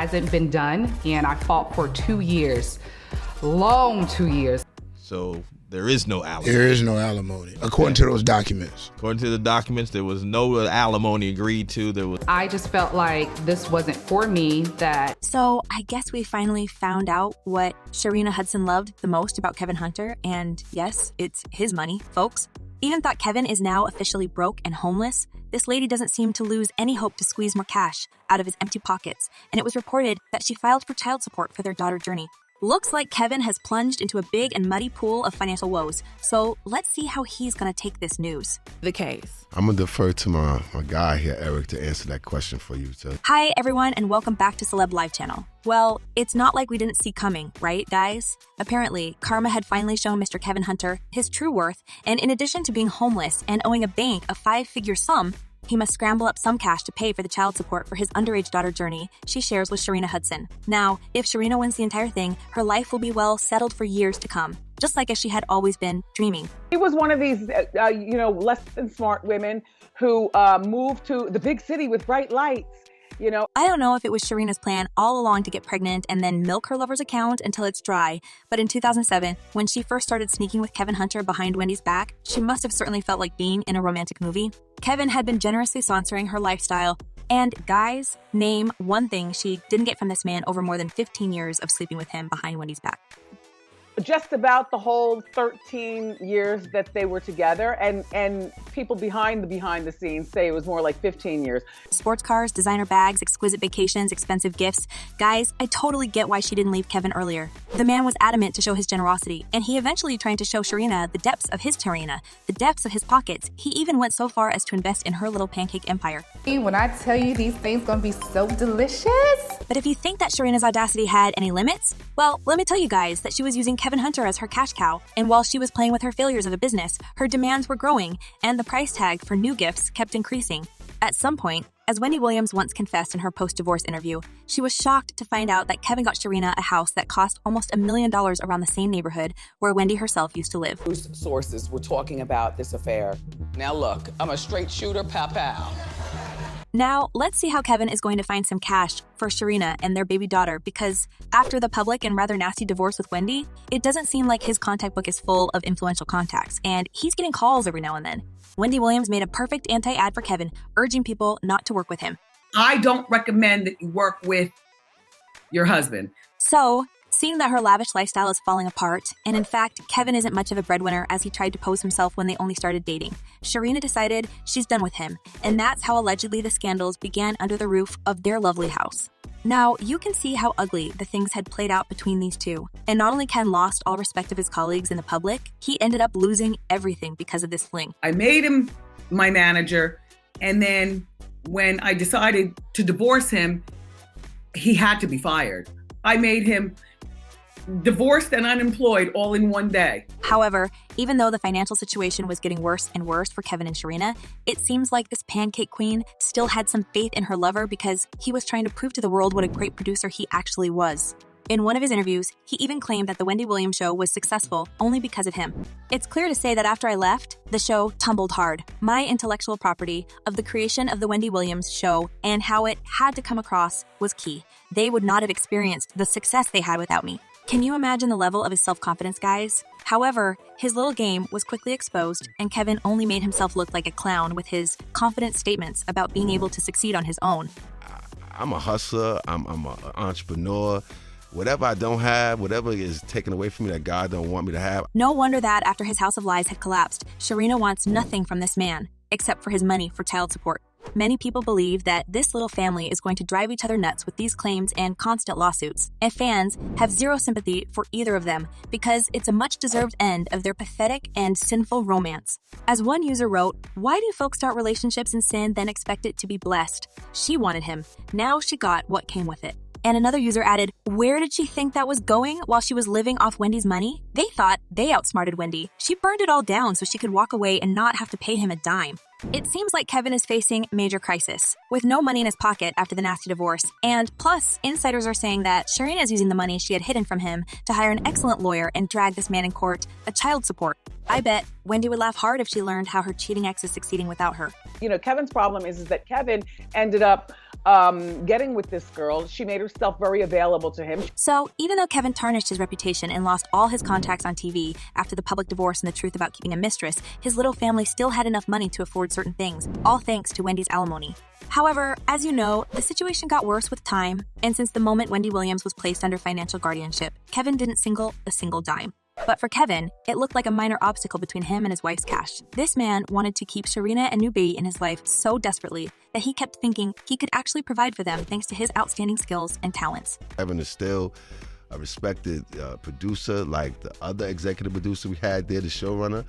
hasn't been done, and I fought for 2 years, long 2 years. So there is no alimony. There is no alimony, according to those documents. According to the documents, there was no alimony agreed to. I just felt like this wasn't for me. So I guess we finally found out what Sharina Hudson loved the most about Kevin Hunter, and yes, it's his money, folks. Even thought Kevin is now officially broke and homeless, this lady doesn't seem to lose any hope to squeeze more cash out of his empty pockets, and it was reported that she filed for child support for their daughter Journey. Looks like Kevin has plunged into a big and muddy pool of financial woes, so let's see how he's gonna take this news. The case. I'm gonna defer to my guy here, Eric, to answer that question for you. So. Hi, everyone, and welcome back to Celeb Live Channel. Well, it's not like we didn't see coming, right, guys? Apparently, karma had finally shown Mr. Kevin Hunter his true worth, and in addition to being homeless and owing a bank a 5-figure sum, he must scramble up some cash to pay for the child support for his underage daughter Journey she shares with Sharina Hudson. Now, if Sharina wins the entire thing, her life will be well settled for years to come, just like as she had always been dreaming. He was one of these, less than smart women who moved to the big city with bright lights. I don't know if it was Sharina's plan all along to get pregnant and then milk her lover's account until it's dry, but in 2007, when she first started sneaking with Kevin Hunter behind Wendy's back, she must have certainly felt like being in a romantic movie. Kevin had been generously sponsoring her lifestyle, and guys, name one thing she didn't get from this man over more than 15 years of sleeping with him behind Wendy's back. Just about the whole 13 years that they were together, and people behind the scenes say it was more like 15 years. Sports cars, designer bags, exquisite vacations, expensive gifts. Guys, I totally get why she didn't leave Kevin earlier. The man was adamant to show his generosity, and he eventually tried to show Sharina the depths of his Tarina, the depths of his pockets. He even went so far as to invest in her little pancake empire. When I tell you these things gonna be so delicious. But if you think that Sharina's audacity had any limits, well, let me tell you guys that she was using Kevin Hunter as her cash cow, and while she was playing with her failures of a business, her demands were growing, and the price tag for new gifts kept increasing. At some point, as Wendy Williams once confessed in her post-divorce interview, she was shocked to find out that Kevin got Sharina a house that cost almost $1 million around the same neighborhood where Wendy herself used to live. Sources were talking about this affair. Now look, I'm a straight shooter, pow. Now, let's see how Kevin is going to find some cash for Sharina and their baby daughter, because after the public and rather nasty divorce with Wendy, it doesn't seem like his contact book is full of influential contacts, and he's getting calls every now and then. Wendy Williams made a perfect anti-ad for Kevin, urging people not to work with him. I don't recommend that you work with your husband. So, seeing that her lavish lifestyle is falling apart, and in fact, Kevin isn't much of a breadwinner as he tried to pose himself when they only started dating, Sharina decided she's done with him, and that's how allegedly the scandals began under the roof of their lovely house. Now, you can see how ugly the things had played out between these two, and not only Ken lost all respect of his colleagues in the public, he ended up losing everything because of this fling. I made him my manager, and then when I decided to divorce him, he had to be fired. I made him divorced and unemployed all in one day. However, even though the financial situation was getting worse and worse for Kevin and Sharina, it seems like this pancake queen still had some faith in her lover because he was trying to prove to the world what a great producer he actually was. In one of his interviews, he even claimed that the Wendy Williams show was successful only because of him. It's clear to say that after I left, the show tumbled hard. My intellectual property of the creation of the Wendy Williams show and how it had to come across was key. They would not have experienced the success they had without me. Can you imagine the level of his self-confidence, guys? However, his little game was quickly exposed, and Kevin only made himself look like a clown with his confident statements about being able to succeed on his own. I'm a hustler. I'm an entrepreneur. Whatever I don't have, whatever is taken away from me that God don't want me to have. No wonder that after his house of lies had collapsed, Sharina wants nothing from this man, except for his money for child support. Many people believe that this little family is going to drive each other nuts with these claims and constant lawsuits, and fans have zero sympathy for either of them because it's a much-deserved end of their pathetic and sinful romance. As one user wrote, "Why do folks start relationships in sin then expect it to be blessed? She wanted him. Now she got what came with it." And another user added, "Where did she think that was going while she was living off Wendy's money? They thought they outsmarted Wendy. She burned it all down so she could walk away and not have to pay him a dime." It seems like Kevin is facing major crisis, with no money in his pocket after the nasty divorce. And plus, insiders are saying that Sharina is using the money she had hidden from him to hire an excellent lawyer and drag this man in court, a child support. I bet Wendy would laugh hard if she learned how her cheating ex is succeeding without her. Kevin's problem is that Kevin ended up getting with this girl. She made herself very available to him. So, even though Kevin tarnished his reputation and lost all his contacts on TV after the public divorce and the truth about keeping a mistress, his little family still had enough money to afford certain things, all thanks to Wendy's alimony. However, as you know, the situation got worse with time, and since the moment Wendy Williams was placed under financial guardianship, Kevin didn't single a single dime. But for Kevin, it looked like a minor obstacle between him and his wife's cash. This man wanted to keep Sharina and new baby in his life so desperately that he kept thinking he could actually provide for them thanks to his outstanding skills and talents. Kevin is still a respected producer, like the other executive producer we had there, the showrunner.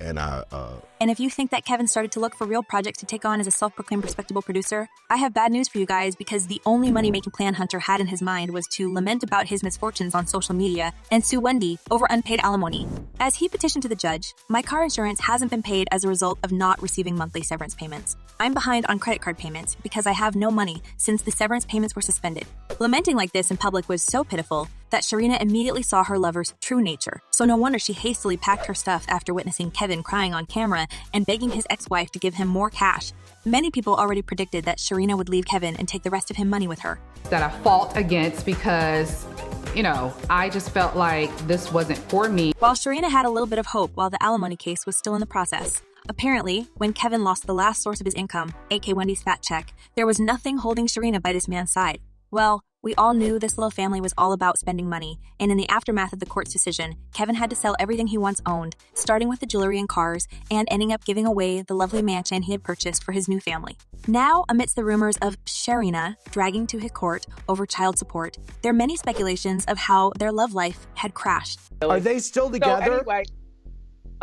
And if you think that Kevin started to look for real projects to take on as a self-proclaimed respectable producer, I have bad news for you guys, because the only money-making plan Hunter had in his mind was to lament about his misfortunes on social media and sue Wendy over unpaid alimony. As he petitioned to the judge, my car insurance hasn't been paid as a result of not receiving monthly severance payments. I'm behind on credit card payments because I have no money since the severance payments were suspended. Lamenting like this in public was so pitiful that Sharina immediately saw her lover's true nature. So no wonder she hastily packed her stuff after witnessing Kevin crying on camera and begging his ex-wife to give him more cash. Many people already predicted that Sharina would leave Kevin and take the rest of his money with her. That I fought against because, I just felt like this wasn't for me. While Sharina had a little bit of hope while the alimony case was still in the process. Apparently, when Kevin lost the last source of his income, aka Wendy's fat check, there was nothing holding Sharina by this man's side. Well, we all knew this little family was all about spending money, and in the aftermath of the court's decision, Kevin had to sell everything he once owned, starting with the jewelry and cars, and ending up giving away the lovely mansion he had purchased for his new family. Now, amidst the rumors of Sharina dragging to his court over child support, there are many speculations of how their love life had crashed. Are they still together? So anyway,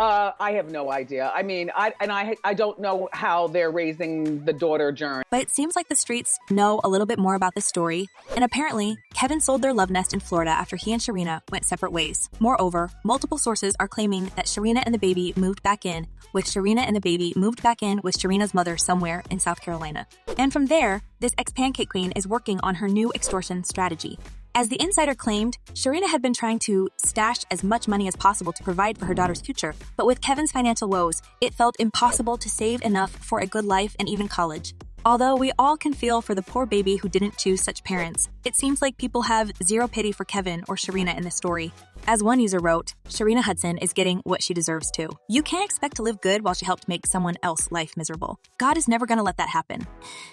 I have no idea. I mean, I don't know how they're raising the daughter, Jern. But it seems like the streets know a little bit more about this story, and apparently, Kevin sold their love nest in Florida after he and Sharina went separate ways. Moreover, multiple sources are claiming that Sharina and the baby moved back in with Sharina's mother somewhere in South Carolina. And from there, this ex-pancake queen is working on her new extortion strategy. As the insider claimed, Sharina had been trying to stash as much money as possible to provide for her daughter's future, but with Kevin's financial woes, it felt impossible to save enough for a good life and even college. Although we all can feel for the poor baby who didn't choose such parents, it seems like people have zero pity for Kevin or Sharina in this story. As one user wrote, Sharina Hudson is getting what she deserves too. You can't expect to live good while she helped make someone else's life miserable. God is never gonna let that happen.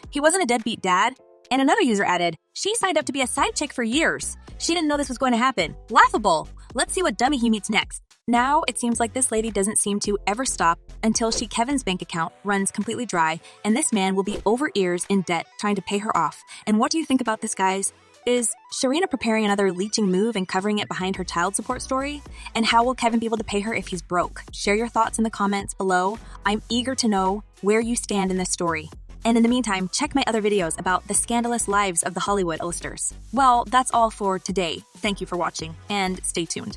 He wasn't a deadbeat dad. And another user added, she signed up to be a side chick for years. She didn't know this was going to happen. Laughable. Let's see what dummy he meets next. Now, it seems like this lady doesn't seem to ever stop until Kevin's bank account runs completely dry, and this man will be over ears in debt trying to pay her off. And what do you think about this, guys? Is Sharina preparing another leeching move and covering it behind her child support story? And how will Kevin be able to pay her if he's broke? Share your thoughts in the comments below. I'm eager to know where you stand in this story. And in the meantime, check my other videos about the scandalous lives of the Hollywood A-listers. Well, that's all for today. Thank you for watching, and stay tuned.